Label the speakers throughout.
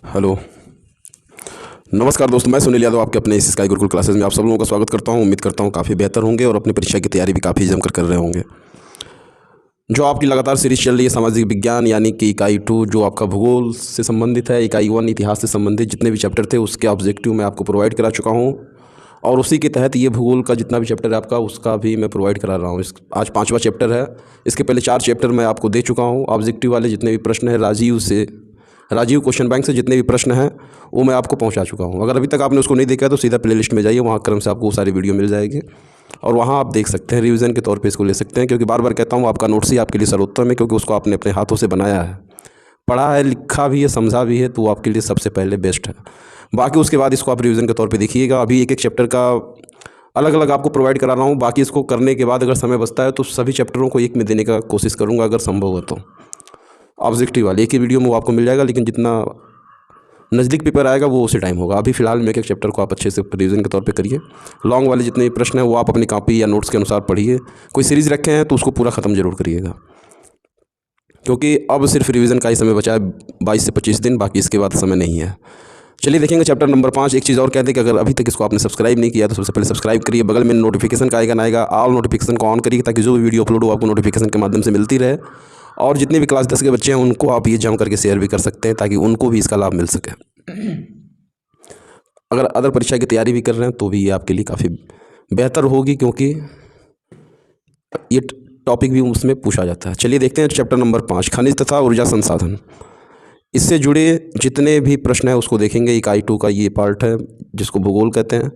Speaker 1: Hello. नमस्कार दोस्तों, मैं सुनील यादव आपके अपने इस स्काई गुरुकुल क्लासेस में आप सब लोगों का स्वागत करता हूं। उम्मीद करता हूं काफ़ी बेहतर होंगे और अपनी परीक्षा की तैयारी भी काफ़ी जमकर कर रहे होंगे। जो आपकी लगातार सीरीज चल रही है सामाजिक विज्ञान यानी कि इकाई 2 जो आपका भूगोल से संबंधित है, इकाई 1 इतिहास से संबंधित जितने भी चैप्टर थे उसके ऑब्जेक्टिव मैं आपको प्रोवाइड करा चुका हूँ और उसी के तहत ये भूगोल का जितना भी चैप्टर है आपका उसका भी मैं प्रोवाइड करा रहा हूँ। आज 5वां चैप्टर है। इसके पहले 4 चैप्टर मैं आपको दे चुका हूँ। ऑब्जेक्टिव वाले जितने भी प्रश्न हैं राजीव क्वेश्चन बैंक से जितने भी प्रश्न हैं वो मैं आपको पहुंचा चुका हूं। अगर अभी तक आपने उसको नहीं देखा है तो सीधा प्लेलिस्ट में जाइए, वहाँ क्रम से आपको वो सारी वीडियो मिल जाएगी और वहाँ आप देख सकते हैं, रिवीजन के तौर पे इसको ले सकते हैं। क्योंकि बार बार कहता हूँ आपका नोट्स ही आपके लिए सर्वोत्तम है, क्योंकि उसको आपने अपने हाथों से बनाया है, पढ़ा है, लिखा भी है, समझा भी है, तो वो आपके लिए सबसे पहले बेस्ट है। बाकी उसके बाद इसको आप रिवीजन के तौर पर देखिएगा। अभी एक एक चैप्टर का अलग अलग आपको प्रोवाइड करा रहा हूँ। बाकी इसको करने के बाद अगर समय बचता है तो सभी चैप्टरों को एक में देने का कोशिश करूँगा अगर संभव हो तो। ऑब्जेक्टिव वाले एक ही वीडियो में वो आपको मिल जाएगा, लेकिन जितना नज़दीक पेपर आएगा वो उसी टाइम होगा। अभी फ़िलहाल में एक एक चैप्टर को आप अच्छे से रिवीजन के तौर पे करिए। लॉन्ग वाले जितने भी प्रश्न हैं वो आप अपनी कॉपी या नोट्स के अनुसार पढ़िए। कोई सीरीज़ रखे हैं तो उसको पूरा ख़त्म जरूर करिएगा, क्योंकि अब सिर्फ रिवीजन का ही समय बचा है 22 से 25 दिन, बाकी इसके बाद समय नहीं है। चलिए देखेंगे चैप्टर नंबर 5। एक चीज़ और कह दें कि अगर अभी तक इसको आपने सब्सक्राइब नहीं किया तो सबसे पहले सब्सक्राइब करिए। बगल में नोटिफिकेशन का आइकन आएगा, ऑल नोटिफिकेशन को ऑन करिए ताकि जो भी वीडियो अपलोड हो आपको नोटिफिकेशन के माध्यम से मिलती रहे। और जितने भी क्लास 10 के बच्चे हैं उनको आप ये जम करके शेयर भी कर सकते हैं ताकि उनको भी इसका लाभ मिल सके। अगर अदर परीक्षा की तैयारी भी कर रहे हैं तो भी ये आपके लिए काफ़ी बेहतर होगी, क्योंकि ये टॉपिक भी उसमें पूछा जाता है। चलिए देखते हैं चैप्टर नंबर 5, खनिज तथा ऊर्जा संसाधन। इससे जुड़े जितने भी प्रश्न हैं उसको देखेंगे। इकाई 2 का ये पार्ट है जिसको भूगोल कहते हैं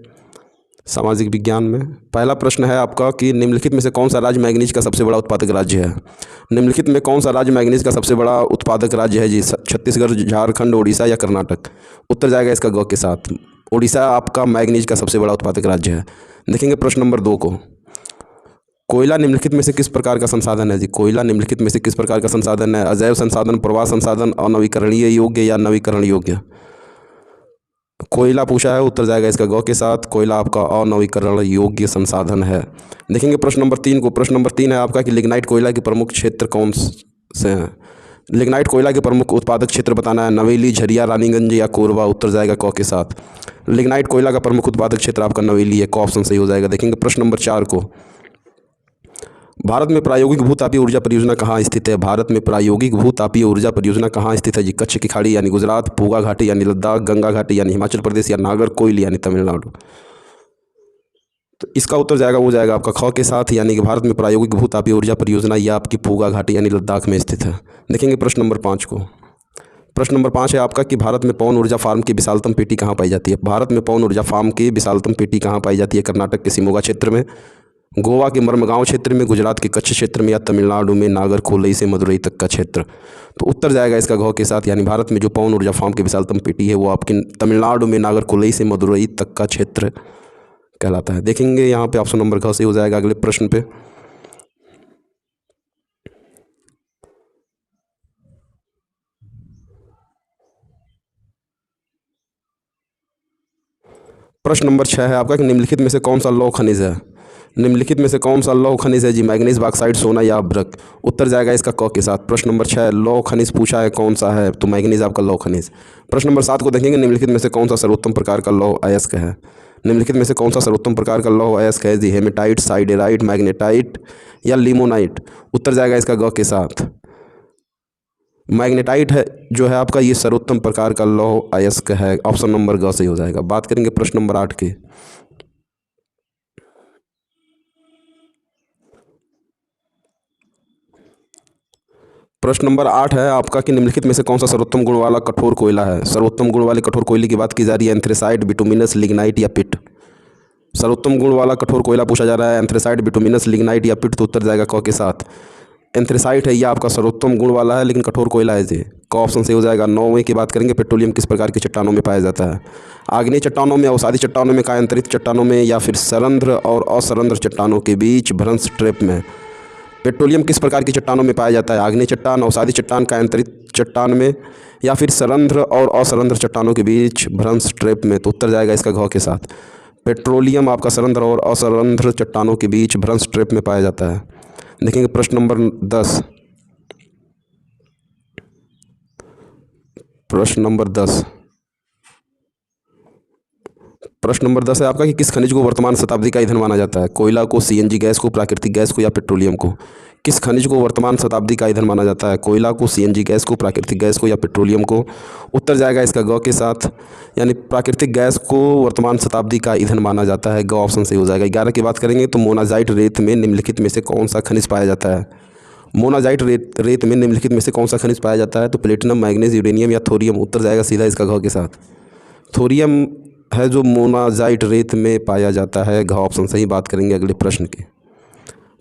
Speaker 1: सामाजिक विज्ञान में। पहला प्रश्न है आपका कि निम्नलिखित में से कौन सा राज्य मैंगनीज का सबसे बड़ा उत्पादक राज्य है। निम्नलिखित में कौन सा राज्य मैंगनीज का सबसे बड़ा उत्पादक राज्य है जी? छत्तीसगढ़, झारखंड, उड़ीसा या कर्नाटक? उत्तर जाएगा इसका ग के साथ। उड़ीसा आपका मैंगनीज का सबसे बड़ा उत्पादक राज्य है। देखेंगे प्रश्न नंबर 2 को। कोयला निम्नलिखित में से किस प्रकार का संसाधन है जी? कोयला निम्नलिखित में से किस प्रकार का संसाधन है? अजैव संसाधन, प्रवाह संसाधन, अनवीकरणीय योग्य या नवीकरण योग्य? कोयला पूछा है, उत्तर जाएगा इसका ग के साथ। कोयला आपका अनवीकरण योग्य संसाधन है। देखेंगे प्रश्न नंबर 3 को। प्रश्न नंबर 3 है आपका कि लिग्नाइट कोयला के प्रमुख क्षेत्र कौन से हैं? लिग्नाइट कोयला के प्रमुख उत्पादक क्षेत्र बताना है। नवेली, झरिया, रानीगंज या कोरबा? उत्तर जाएगा क के साथ। लिग्नाइट कोयला का प्रमुख उत्पादक क्षेत्र आपका नवेली है, क ऑप्शन सही हो जाएगा। देखेंगे प्रश्न नंबर 4 को। भारत में प्रायोगिक भूतापीय ऊर्जा परियोजना कहाँ स्थित है? भारत में प्रायोगिक भूतापीय ऊर्जा परियोजना कहाँ स्थित है जी? कच्छ की खाड़ी यानी गुजरात, पूगा घाटी यानी लद्दाख, गंगा घाटी यानी हिमाचल प्रदेश या नागरकोइल यानी तमिलनाडु? तो इसका उत्तर जाएगा वो जाएगा आपका ख के साथ, यानी कि भारत में प्रायोगिक भूतापीय ऊर्जा परियोजना ये आपकी पूगा घाटी यानी लद्दाख में स्थित है। देखेंगे प्रश्न नंबर 5 को। प्रश्न नंबर 5 है आपका कि भारत में पवन ऊर्जा फार्म की विशालतम पेटी कहाँ पाई जाती है? भारत में पवन ऊर्जा फार्म की विशालतम पेटी कहाँ पाई जाती है? कर्नाटक के शिमोगा क्षेत्र में, गोवा के मरमगांव क्षेत्र में, गुजरात के कच्छ क्षेत्र में या तमिलनाडु में नागरकोइल से मदुरई तक का क्षेत्र? तो उत्तर जाएगा इसका घ के साथ, यानी भारत में जो पवन ऊर्जा फार्म की विशालतम पेटी है वो आपकी तमिलनाडु में नागरकोइल से मदुरई तक का क्षेत्र कहलाता है। देखेंगे यहाँ पे ऑप्शन नंबर घ से हो जाएगा। अगले प्रश्न पे प्रश्न नंबर 6 है आपका कि निम्नलिखित में से कौन सा लौह खनिज है? निम्नलिखित में से कौन सा लौह खनिज है जी? मैग्नीज, बॉक्साइट, सोना या अभ्रक? उत्तर जाएगा इसका क के साथ। प्रश्न नंबर 6 लौह खनिज पूछा है, कौन सा है? तो मैग्नीज आपका लौह खनिज। प्रश्न नंबर 7 को देखेंगे। निम्नलिखित में से कौन सा सर्वोत्तम प्रकार का लौह अयस्क है? निम्नलिखित में से कौन सा सर्वोत्तम प्रकार का लौह अयस्क है जी? हेमेटाइट, साइडेराइट, मैग्नेटाइट या लिमोनाइट? उत्तर जाएगा इसका ग के साथ। मैग्नेटाइट है जो है आपका ये सर्वोत्तम प्रकार का लौह अयस्क है, ऑप्शन नंबर ग से हो जाएगा। बात करेंगे प्रश्न नंबर 8 की। प्रश्न नंबर 8 है आपका कि निम्नलिखित में से कौन सा सर्वोत्तम गुण वाला कठोर कोयला है? सर्वोत्तम गुण वाले कठोर कोयले की बात की जा रही है। एंथ्रेसाइट, बिटुमिनस, लिग्नाइट या पिट? सर्वोत्तम गुण वाला कठोर कोयला पूछा जा रहा है। एंथ्रेसाइट, बिटुमिनस, लिग्नाइट या पिट? तो उत्तर जाएगा क के साथ। एंथ्रेसाइट है, यह आपका सर्वोत्तम गुण वाला है, लेकिन कठोर कोयला है जी, क ऑप्शन से हो जाएगा। 9वें की बात करेंगे। पेट्रोलियम किस प्रकार की चट्टानों में पाया जाता है? आग्नेय चट्टानों में, अवसादी चट्टानों में, कायांतरित चट्टानों में या फिर सरंध्र और असरंध्र चट्टानों के बीच भ्रंश ट्रैप में? पेट्रोलियम किस प्रकार की चट्टानों में पाया जाता है? आग्नेय चट्टान, अवसादी चट्टान, कायांतरित चट्टान में या फिर सरंध्र और असरंध्र चट्टानों के बीच भ्रंश ट्रैप में? तो उत्तर जाएगा इसका घ के साथ। पेट्रोलियम आपका सरंध्र और असरंध्र चट्टानों के बीच भ्रंश ट्रैप में पाया जाता है। देखेंगे प्रश्न नंबर 10। प्रश्न नंबर 10 प्रश्न नंबर 10 है आपका कि किस खनिज को वर्तमान शताब्दी का ईंधन माना जाता है? कोयला को, सीएनजी गैस को, प्राकृतिक गैस को या पेट्रोलियम को? किस खनिज को वर्तमान शताब्दी का ईंधन माना जाता है? कोयला को, सीएनजी गैस को, प्राकृतिक गैस को या पेट्रोलियम को? उत्तर जाएगा इसका ग के साथ, यानी प्राकृतिक गैस को वर्तमान शताब्दी का ईंधन माना जाता है। ग ऑप्शन सही हो जाएगा। 11 की बात करेंगे तो मोनाजाइट रेत में निम्नलिखित में से कौन सा खनिज पाया जाता है? मोनाजाइट रेत में निम्नलिखित में से कौन सा खनिज पाया जाता है? तो प्लेटिनम, मैग्नीज, यूरेनियम या थोरियम? उत्तर जाएगा सीधा इसका घ के साथ। थोरियम है जो मोनाजाइट रेत में पाया जाता है। घ ऑप्शन सही। बात करेंगे अगले प्रश्न की।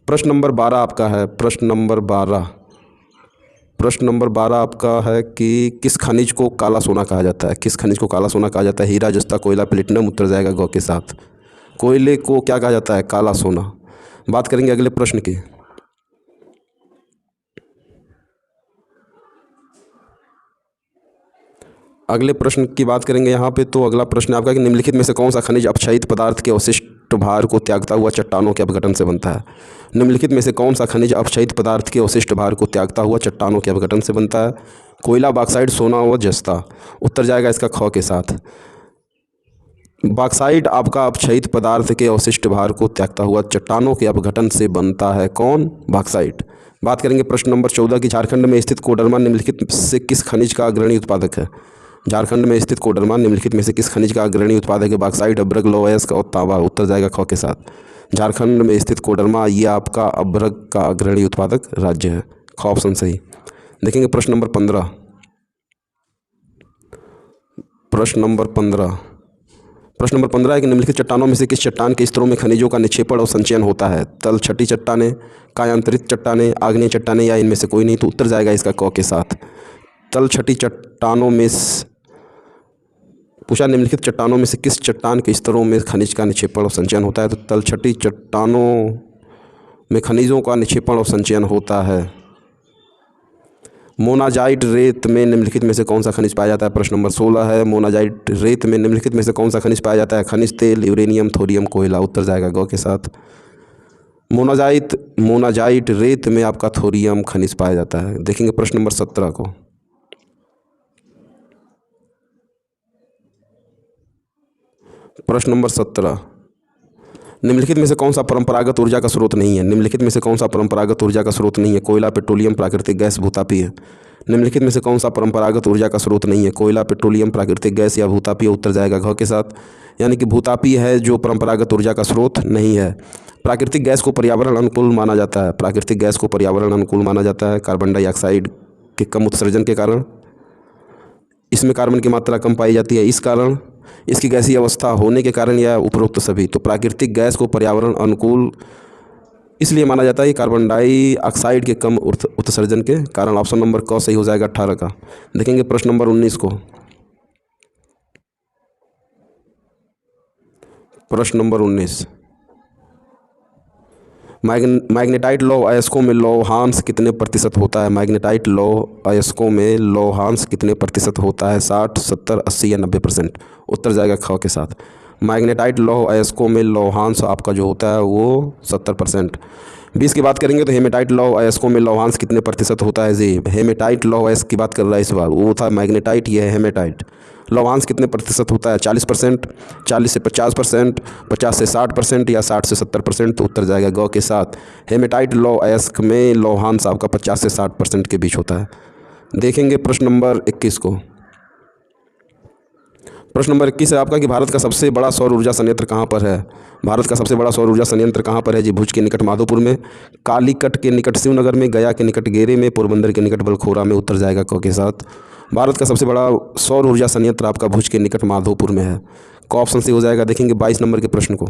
Speaker 1: प्रश्न नंबर 12 आपका है। प्रश्न नंबर 12 आपका है कि किस खनिज को काला सोना कहा जाता है? किस खनिज को काला सोना कहा जाता है? हीरा, जस्ता, कोयला, प्लेटिनम? उत्तर जाएगा ग के साथ। कोयले को क्या कहा जाता है? काला सोना। बात करेंगे अगले प्रश्न की। अगले प्रश्न की बात करेंगे यहाँ पे। तो अगला प्रश्न आपका कि निम्नलिखित में से कौन सा खनिज अपक्षयित पदार्थ के अवशिष्ट भार को त्यागता हुआ चट्टानों के अपघटन से बनता है? निम्नलिखित में से कौन सा खनिज अपक्षयित पदार्थ के अवशिष्ट भार को त्यागता हुआ चट्टानों के अपघटन से बनता है? कोयला, बॉक्साइट, सोना व जस्ता? उत्तर जाएगा इसका ख के साथ। बॉक्साइट आपका अपक्षयित पदार्थ के अवशिष्ट भार को त्यागता हुआ चट्टानों के अपघटन से बनता है। कौन? बॉक्साइट। बात करेंगे प्रश्न नंबर 14 की झारखंड में स्थित कोडरमा निम्नलिखित से किस खनिज का अग्रणी उत्पादक है? झारखंड में स्थित कोडरमा निम्नलिखित में से किस खनिज का अग्रणी उत्पादक है? बॉक्साइट, अभ्रक, लौह अयस्क और तांबा? उत्तर जाएगा ख के साथ। झारखंड में स्थित कोडरमा ये आपका अभ्रक का अग्रणी उत्पादक राज्य है। ख ऑप्शन सही। देखेंगे प्रश्न नंबर 15। प्रश्न नंबर 15 है कि निम्नलिखित चट्टानों में से किस चट्टान के स्तरों में खनिजों का निक्षेपण और संचयन होता है? तलछटी चट्टानें, कायांतरित चट्टानें, आग्नेय चट्टानें या इनमें से कोई नहीं? तो उत्तर जाएगा इसका क के साथ। तलछटी चट्टानों में पूछा निम्नलिखित चट्टानों में से किस चट्टान के स्तरों में खनिज का निक्षेपण और संचयन होता है? तो तलछटी चट्टानों में खनिजों का निक्षेपण और संचयन होता है। मोनाजाइट रेत में निम्नलिखित में से कौन सा खनिज पाया जाता है? प्रश्न नंबर 16 है। मोनाजाइट रेत में निम्नलिखित में से कौन सा खनिज पाया जाता है? खनिज तेल, यूरेनियम, थोरियम, कोयला? उत्तर जाएगा ग के साथ। मोनाजाइट रेत में आपका थोरियम खनिज पाया जाता है। देखेंगे प्रश्न नंबर 17 को। प्रश्न नंबर 17, निम्नलिखित में से कौन सा परंपरागत ऊर्जा का स्रोत नहीं है? निम्नलिखित में से कौन सा परंपरागत ऊर्जा का स्रोत नहीं है? कोयला, पेट्रोलियम, प्राकृतिक गैस, भूतापीय? निम्नलिखित में से कौन सा परंपरागत ऊर्जा का स्रोत नहीं है? कोयला, पेट्रोलियम, प्राकृतिक गैस या भूतापीय? उत्तर जाएगा घ के साथ, यानी कि भूतापीय है जो परंपरागत ऊर्जा का स्रोत नहीं है। प्राकृतिक गैस को पर्यावरण अनुकूल माना जाता है। प्राकृतिक गैस को पर्यावरण अनुकूल माना जाता है कार्बन डाइऑक्साइड के कम उत्सर्जन के कारण। इसमें कार्बन की मात्रा कम पाई जाती है, इस कारण, इसकी गैसीय अवस्था होने के कारण या उपरोक्त सभी। तो प्राकृतिक गैस को पर्यावरण अनुकूल इसलिए माना जाता है कि कार्बन डाइऑक्साइड के कम उत्सर्जन के कारण। ऑप्शन नंबर क सही हो जाएगा 18 का। देखेंगे प्रश्न नंबर 19 को। प्रश्न नंबर 19, मैग्नेटाइट लौह अयस्कों में लौहांश कितने प्रतिशत होता है? मैग्नेटाइट लौह अयस्कों में लौहांश कितने प्रतिशत होता है? 60, 70, 80 या 90%? उत्तर जाएगा ख के साथ। मैग्नेटाइट लौह अयस्कों में लौहांश आपका जो होता है वो 70%। 20 की बात करेंगे तो हेमेटाइट लौह अयस्कों में लौहांश कितने प्रतिशत होता है? जी, हेमेटाइट लौह अयस्क की बात कर रहा है इस बार, वो था मैग्नेटाइट, ये है हेमेटाइट। लौहांश कितने प्रतिशत होता है? 40%, 40 से 50%, 50 से 60% या 60 से 70%? तो उत्तर जाएगा ग के साथ। हेमेटाइट लौह अयस्क में लौहांश आपका 50 से 60% के बीच होता है। देखेंगे प्रश्न नंबर 21 को। प्रश्न नंबर 21 है आपका कि भारत का सबसे बड़ा सौर ऊर्जा संयंत्र कहाँ पर है? भारत का सबसे बड़ा सौर ऊर्जा संयंत्र कहाँ पर है? जी, भुज के निकट माधोपुर में, कालीकट के निकट शिवनगर में, गया के निकट गेरे में, पोरबंदर के निकट बलखोरा में? उत्तर जाएगा क के साथ। भारत का सबसे बड़ा सौर ऊर्जा संयंत्र आपका भुज के निकट माधोपुर में है। क ऑप्शन से हो जाएगा। देखेंगे 22 नंबर के प्रश्न को।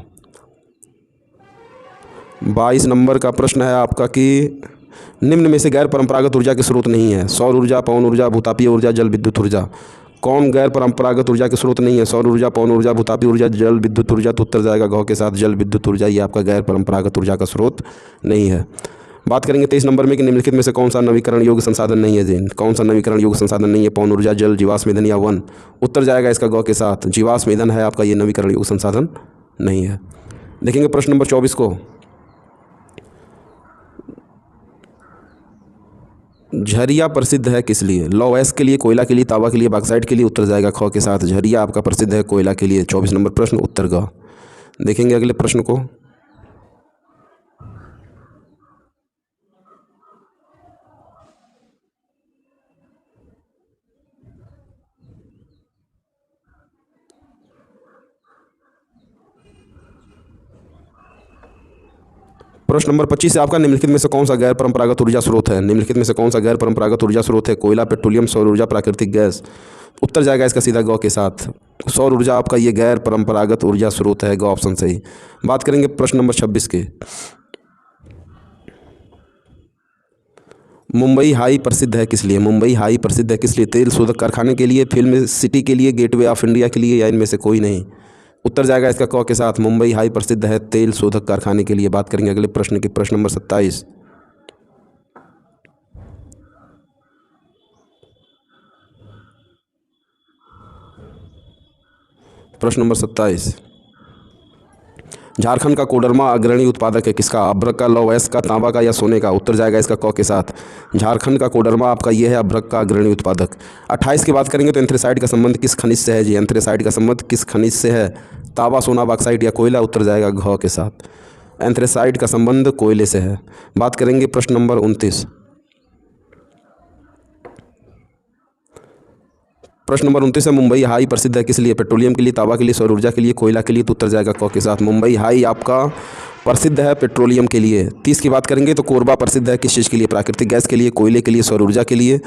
Speaker 1: 22 नंबर का प्रश्न है आपका कि निम्न में से गैर परंपरागत ऊर्जा के स्रोत नहीं है? सौर ऊर्जा, पवन ऊर्जा, भूतापीय ऊर्जा, जल विद्युत ऊर्जा? कौन गैर परंपरागत ऊर्जा के स्रोत नहीं है? सौर ऊर्जा, पवन ऊर्जा, भूतापीय ऊर्जा, जल विद्युत ऊर्जा? तो उत्तर जाएगा घ के साथ, जल विद्युत ऊर्जा ये आपका गैर परंपरागत ऊर्जा का स्रोत नहीं है। बात करेंगे 23 नंबर में कि निम्नलिखित में से कौन सा नवीकरण योग्य संसाधन नहीं है? जी, कौन सा नवीकरण योग्य संसाधन नहीं है? पवन ऊर्जा, जल, जीवाश्म ईंधन या वन? उत्तर जाएगा इसका ग के साथ, जीवाश्म ईंधन है आपका, ये नवीकरण योग्य संसाधन नहीं है। देखेंगे प्रश्न नंबर 24 को। झरिया प्रसिद्ध है किस लिए? लौह अयस्क के लिए, कोयला के लिए, तांबा के लिए, बॉक्साइट के लिए? उत्तर जाएगा ख के साथ, झरिया आपका प्रसिद्ध है कोयला के लिए। 24 नंबर प्रश्न उत्तर ग। देखेंगे अगले प्रश्न को। प्रश्न नंबर 25 से आपका निम्नलिखित में से कौन सा गैर परंपरागत ऊर्जा स्रोत है? निम्नलिखित में से कौन सा गैर परंपरागत ऊर्जा स्रोत है? कोयला, पेट्रोलियम, सौर ऊर्जा, प्राकृतिक गैस? उत्तर जाएगा इसका सीधा ग के साथ, सौर ऊर्जा आपका ये गैर परंपरागत ऊर्जा स्रोत है, ग ऑप्शन सही। बात करेंगे प्रश्न नंबर 26 के। मुंबई हाई प्रसिद्ध है किस लिए? मुंबई हाई प्रसिद्ध है किस लिए? तेल शोधक कारखाने के लिए, फिल्म सिटी के लिए, गेटवे ऑफ इंडिया के लिए, या इनमें से कोई नहीं? उत्तर जाएगा इसका क के साथ, मुंबई हाई प्रसिद्ध है तेल शोधक कारखाने के लिए। बात करेंगे अगले प्रश्न की, प्रश्न नंबर 27। प्रश्न नंबर 27, झारखंड का कोडरमा अग्रणी उत्पादक है किसका? अभ्रक का, लौह अयस्क का, तांबा का, या सोने का? उत्तर जाएगा इसका क के साथ, झारखंड का कोडरमा आपका ये है अभ्रक का अग्रणी उत्पादक। 28 की बात करेंगे तो एंथ्रेसाइट का संबंध किस खनिज से है जी? एंथ्रेसाइट का संबंध किस खनिज से है? तांबा, सोना, बॉक्साइट, या कोयला? उत्तर जाएगा घ के साथ, एंथ्रेसाइट का संबंध कोयले से है। बात करेंगे प्रश्न नंबर 29। प्रश्न नंबर 29 है, मुंबई हाई प्रसिद्ध है किस लिए? पेट्रोलियम के लिए, तांबा के लिए, सौर ऊर्जा के लिए, कोयला के लिए? तो उत्तर जाएगा क के साथ, मुंबई हाई आपका प्रसिद्ध है पेट्रोलियम के लिए। 30 की बात करेंगे तो कोरबा प्रसिद्ध है किस चीज़ के लिए? प्राकृतिक गैस के लिए, कोयले के लिए, सौर ऊर्जा के लिए,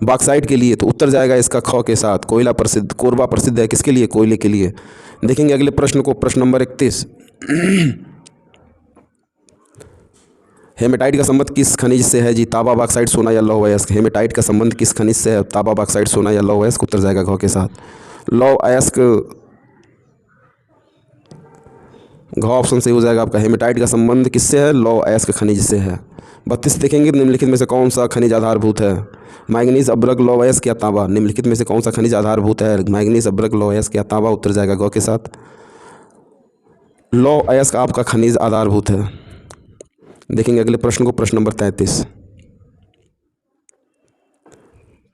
Speaker 1: बॉक्साइट के लिए? तो उत्तर जाएगा इसका ख के साथ, कोयला प्रसिद्ध, कोरबा प्रसिद्ध है किसके लिए? कोयले के लिए। देखेंगे अगले प्रश्न को, प्रश्न नंबर 31। हेमेटाइट का संबंध किस खनिज से है जी? तांबा, बॉक्साइट, सोना, या लौह अयस्क? हेमेटाइट का संबंध किस खनिज से है? तांबा, बॉक्साइट, सोना, या लौह अयस्क? उत्तर जाएगा घ के साथ, लौह अयस्क, घ ऑप्शन सही हो जाएगा आपका। हेमेटाइट का संबंध किससे है? लौह अयस्क खनिज से है। 32 देखेंगे, निम्नलिखित में से कौन सा खनिज आधारभूत है? मैंगनीज, अभ्रक, लौह अयस्क, या तांबा? निम्नलिखित में से कौन सा खनिज आधारभूत है? मैंगनीज, अभ्रक, लौह अयस्क, या तांबा? उत्तर जाएगा ग के साथ, लौह अयस्क आपका खनिज आधारभूत है। देखेंगे अगले प्रश्न को, प्रश्न नंबर 33।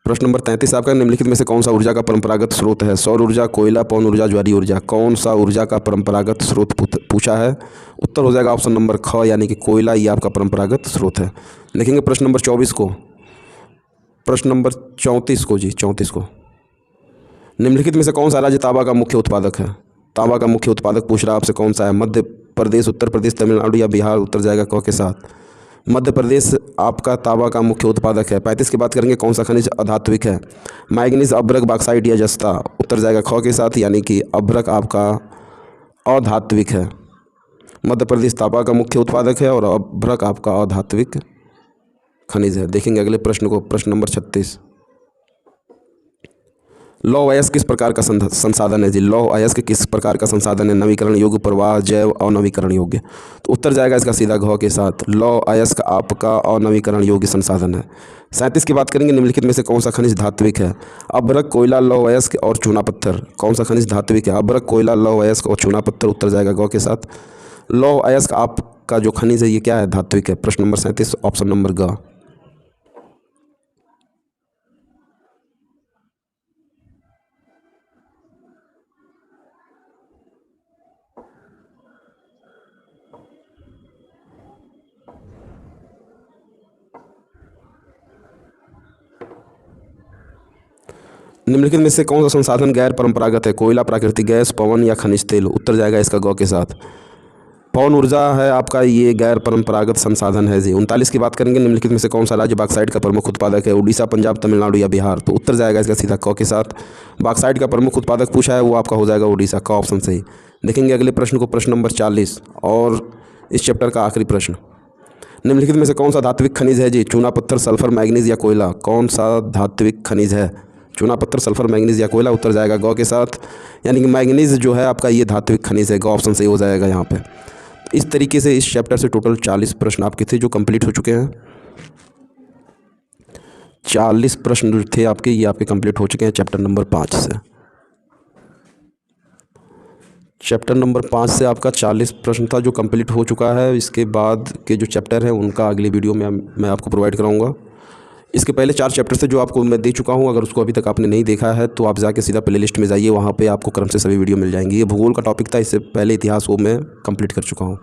Speaker 1: प्रश्न नंबर 33 आपका, निम्नलिखित में से कौन सा ऊर्जा का परंपरागत स्रोत है? सौर ऊर्जा, कोयला, पवन ऊर्जा, ज्वारीय ऊर्जा? कौन सा ऊर्जा का परंपरागत स्रोत पूछा है? उत्तर हो जाएगा ऑप्शन नंबर ख, यानी कि कोयला ये आपका परंपरागत स्रोत है। देखेंगे प्रश्न नंबर 24 को, प्रश्न नंबर 34 को जी, 34 को। निम्नलिखित में से कौन सा राज्य तांबा का मुख्य उत्पादक है? तांबा का मुख्य उत्पादक पूछ रहा है आपसे, कौन सा है? मध्य प्रदेश, उत्तर प्रदेश, तमिलनाडु, या बिहार? उत्तर जाएगा क के साथ, मध्य प्रदेश आपका तांबा का मुख्य उत्पादक है। 35 की बात करेंगे, कौन सा खनिज अधात्विक है? मैंगनीज, अभ्रक, बॉक्साइट, या जस्ता? उत्तर जाएगा ख के साथ, यानी कि अभ्रक आपका अधात्विक है। मध्य प्रदेश तांबा का मुख्य उत्पादक है और अभ्रक आपका अधात्विक खनिज है। देखेंगे अगले प्रश्न को, प्रश्न नंबर 36। लौह अयस्क किस प्रकार का संसाधन है जी? लौह अयस्क किस प्रकार का संसाधन है? नवीकरण योग्य, प्रवाह, जैव, अनवीकरण योग्य? तो उत्तर जाएगा इसका सीधा घ के साथ, लौह अयस्क आपका अनवीकरण योग्य संसाधन है। 37 की बात करेंगे, निम्नलिखित में से कौन सा खनिज धात्विक है? अभ्रक, कोयला, लौह अयस्क, और चूना पत्थर? कौन सा खनिज धात्विक है? अभ्रक, कोयला, लौह अयस्क, और चूना पत्थर? उत्तर जाएगा ग के साथ, लौह अयस्क आपका जो खनिज है ये क्या है? धात्विक है। प्रश्न नंबर 37 ऑप्शन नंबर ग। निम्नलिखित में से कौन सा संसाधन गैर परंपरागत है? कोयला, प्राकृतिक गैस, पवन, या खनिज तेल? उत्तर जाएगा इसका ग के साथ, पवन ऊर्जा है आपका ये गैर परंपरागत संसाधन है जी। 39 की बात करेंगे, निम्नलिखित में से कौन सा राज्य बॉक्साइट का प्रमुख उत्पादक है? उड़ीसा, पंजाब, तमिलनाडु, या बिहार? तो उत्तर जाएगा इसका सीधा क के साथ, बॉक्साइट का प्रमुख उत्पादक पूछा है वो आपका हो जाएगा उड़ीसा, का ऑप्शन सही। देखेंगे अगले प्रश्न को, प्रश्न नंबर 40 और इस चैप्टर का आखिरी प्रश्न। निम्नलिखित में से कौन सा धात्विक खनिज है जी? चूना पत्थर, सल्फर, मैंगनीज, या कोयला? कौन सा धात्विक खनिज है? चूना पत्थर, सल्फर, मैंगनीज, या कोयला? उत्तर जाएगा ग के साथ, यानी कि मैंगनीज जो है आपका ये धात्विक खनिज है, ग ऑप्शन सही हो जाएगा यहाँ पे। इस तरीके से इस चैप्टर से टोटल 40 प्रश्न आपके थे जो कंप्लीट हो चुके हैं। 40 प्रश्न जो थे आपके ये आपके कंप्लीट हो चुके हैं चैप्टर नंबर 5 से। चैप्टर नंबर 5 से आपका 40 प्रश्न था जो कंप्लीट हो चुका है। इसके बाद के जो चैप्टर हैं उनका अगली वीडियो में मैं आपको प्रोवाइड कराऊंगा। इसके पहले 4 चैप्टर थे जो आपको मैं दे चुका हूँ। अगर उसको अभी तक आपने नहीं देखा है तो आप जाके सीधा प्लेलिस्ट में जाइए, वहाँ पे आपको क्रम से सभी वीडियो मिल जाएंगी। ये भूगोल का टॉपिक था, इससे पहले इतिहास वो मैं कंप्लीट कर चुका हूँ।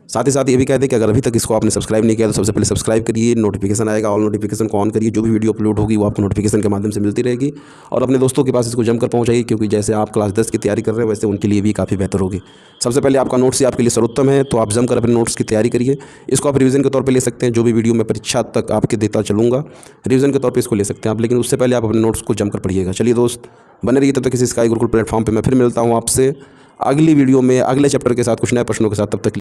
Speaker 1: साथ ही साथ ये भी कह दें कि अगर अभी तक इसको आपने सब्सक्राइब नहीं किया तो सबसे पहले सब्सक्राइब करिए, नोटिफिकेशन आएगा, ऑल नोटिफिकेशन को ऑन करिए। जो भी वीडियो अपलोड होगी वो आपको नोटिफिकेशन के माध्यम से मिलती रहेगी। और अपने दोस्तों के पास इसको जमकर पहुंचाइए, क्योंकि जैसे आप क्लास 10 की तैयारी कर रहे हैं वैसे उनके लिए भी काफ़ी बेहतर होगी। सबसे पहले आपका नोट्स ही आपके लिए सर्वोत्तम है, तो आप जमकर अपने नोट्स की तैयारी करिए। इसको आप रिवीजन के तौर पर ले सकते हैं, जो भी वीडियो मैं परीक्षा तक आपके देता चलूँगा रिवीजन के तौर पर इसको ले सकते हैं आप, लेकिन उससे पहले आप अपने नोट्स को जमकर पढ़िएगा। चलिए दोस्त, बने रहिए तब तक किसी स्काई गुरुकुल प्लेटफॉर्म पर। मैं फिर मिलता हूँ आपसे अगली वीडियो में अगले चैप्टर के साथ, कुछ नए प्रश्नों के साथ। तब तक